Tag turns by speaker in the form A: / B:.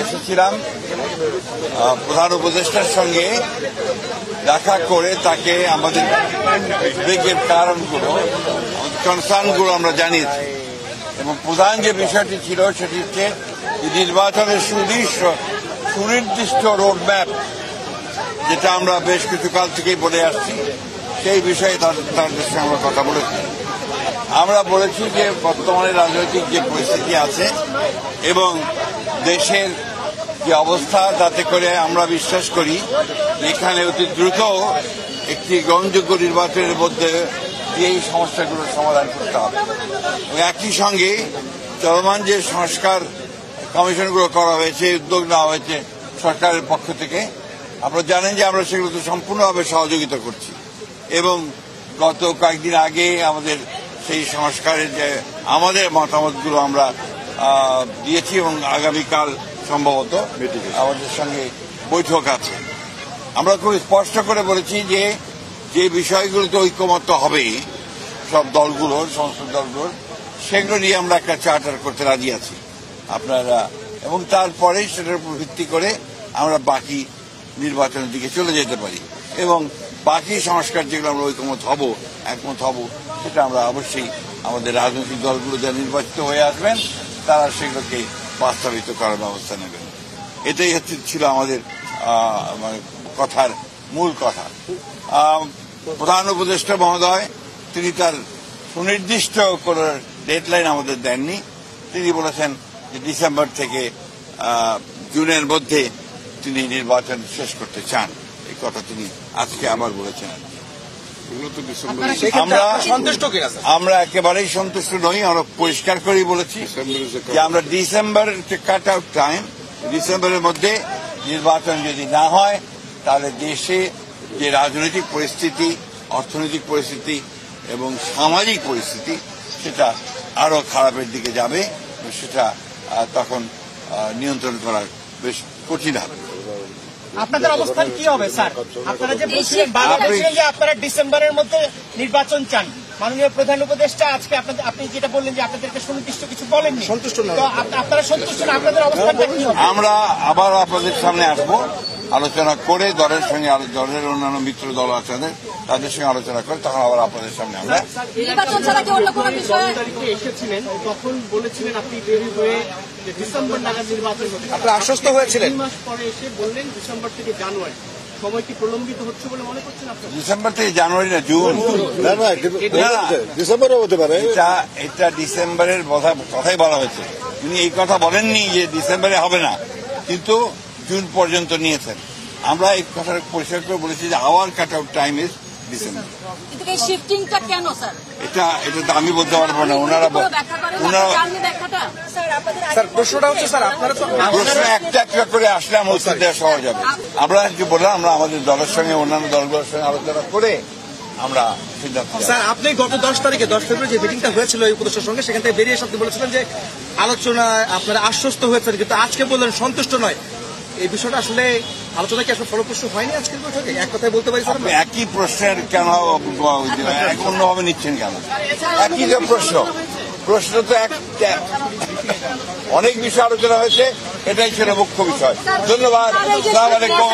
A: এসেছিলাম প্রধান উপদেষ্টার সঙ্গে দেখা করে তাকে আমাদের উদ্বেগের কারণগুলো, কনসার্নগুলো আমরা জানিয়েছি এবং প্রধান যে বিষয়টি ছিল সেটি হচ্ছে নির্বাচনের সুনির্দিষ্ট রোডম্যাপ, যেটা আমরা বেশ কিছুকাল থেকেই বলে আসছি, সেই বিষয়ে তাদের সঙ্গে আমরা কথা বলেছি। আমরা বলেছি যে বর্তমানে রাজনৈতিক যে পরিস্থিতি আছে এবং দেশের যে অবস্থা, তাতে করে আমরা বিশ্বাস করি এখানে অতি দ্রুত একটি গ্রহণযোগ্য নির্বাচনের মধ্যে এই সমস্যাগুলোর সমাধান করতে হবে এবং একই সঙ্গে চলমান যে সংস্কার কমিশনগুলো করা হয়েছে, উদ্যোগ নেওয়া হয়েছে সরকারের পক্ষ থেকে, আপনারা জানেন যে আমরা সেগুলোতে সম্পূর্ণভাবে সহযোগিতা করছি এবং গত কয়েকদিন আগে আমাদের সেই সংস্কারের যে আমাদের মতামতগুলো আমরা দিয়েছি এবং আগামীকাল সম্ভবত আমাদের সঙ্গে বৈঠক আছে। আমরা খুব স্পষ্ট করে বলেছি যে যে বিষয়গুলোতে ঐকমত্য হবে সব দলগুলোর, সংসদ দলগুলোর, সেগুলো নিয়ে আমরা একটা চার্টার করতে রাজি আছি আপনারা, এবং তারপরে সেটার উপর ভিত্তি করে আমরা বাকি নির্বাচনের দিকে চলে যেতে পারি এবং বাকি সংস্কার যেগুলো আমরা একমত হব সেটা আমরা অবশ্যই আমাদের রাজনৈতিক দলগুলো যারা নির্বাচিত হয়ে আসবেন তারা সেগুলোকে বাস্তবায়িত করার ব্যবস্থা নেবেন। এটাই ছিল আমাদের কথার মূল কথা। প্রধান উপদেষ্টা মহোদয় তিনি তার সুনির্দিষ্ট কোন ডেডলাইন আমাদের দেননি। তিনি বলেছেন যে ডিসেম্বর থেকে জুনের মধ্যে তিনি নির্বাচন শেষ করতে চান। এই কথা তিনি আজকে আবার বলেছেন। আমরা একেবারেই সন্তুষ্ট নই। আমরা পরিষ্কার করেই বলেছি যে আমরা ডিসেম্বর কাট আউট টাইম, ডিসেম্বরের মধ্যে নির্বাচন যদি না হয় তাহলে দেশে যে রাজনৈতিক পরিস্থিতি, অর্থনৈতিক পরিস্থিতি এবং সামাজিক পরিস্থিতি সেটা আরো খারাপের দিকে যাবে, সেটা তখন নিয়ন্ত্রণ করা বেশ কঠিন হবে।
B: আপনাদের অবস্থান কি হবে স্যার? আপনারা যে বলছিলেন যে আপনারা ডিসেম্বরের মধ্যে নির্বাচন চান, মাননীয় প্রধান উপদেষ্টা আজকে আপনি যেটা বললেন যে আপনাদেরকে সুনির্দিষ্ট কিছু বলেননি, সন্তুষ্ট না, আপনারা সন্তুষ্ট না, আপনাদের অবস্থানটা কি হবে?
A: আমরা আবার আপনাদের সামনে আসবো, আলোচনা করে দলের সঙ্গে, দলের অন্যান্য মিত্র দল আছে তাদের সঙ্গে আলোচনা করে তখন আবার আপনাদের সামনে আমরা
B: এসেছিলেন, তখন বলেছিলেন আপনি দেরি হয়ে ডিসেম্বর নাগাদ নির্বাচন হবে,
C: আপনি আশ্বস্ত হয়েছিলেন।
B: 3 মাস পরে এসে বললেন ডিসেম্বর থেকে জানুয়ারি। সময় কি প্রলম্বিত হচ্ছে বলে মনে করছেন আপনারা?
A: ডিসেম্বর থেকে জানুয়ারি না, জুন,
C: ডিসেম্বরে হতে পারে।
A: এটা ডিসেম্বরের কথাই বলা হয়েছে। তিনি এই কথা বলেননি যে ডিসেম্বরে হবে না, কিন্তু জুন পর্যন্ত নিয়েছেন। আমরা এই কথা পরিষ্কার করে বলেছি যে hour cut out time is December. এটা তো আমি বলতে পারবো না, ওনারা
C: প্রশ্নটা হচ্ছে স্যার, আপনারা তো
A: প্রশ্ন একটা একটা করে আসলে আমার উত্তর দেওয়া সহজ হবে। আমরা কি বললাম, আমরা আমাদের দলের সঙ্গে অন্যান্য দলগুলোর সঙ্গে আলোচনা করে আমরা সিদ্ধান্ত।
C: স্যার, আপনি গত 10 ফেব্রুয়ারি যে মিটিংটা হয়েছিল এই উপদেষ্টার সঙ্গে, সেখান থেকে বেরিয়ে এসে আপনি বলেছিলেন যে আলোচনায় আপনারা আশ্বস্ত হয়েছেন, কিন্তু আজকে বললেন সন্তুষ্ট নয়। এই বিষয়টা আসলে আলোচনা কি আসলে ফলপ্রসূ হয়নি আজকের বৈঠকে? এক কথায় বলতে পারি স্যার,
A: একই প্রশ্নের কেন অন্যভাবে নিচ্ছেন কেন? একই যে প্রশ্ন তো অনেক বিষয় আলোচনা হয়েছে, এটাই ছিল মুখ্য বিষয়। ধন্যবাদ। আসসালামু আলাইকুম।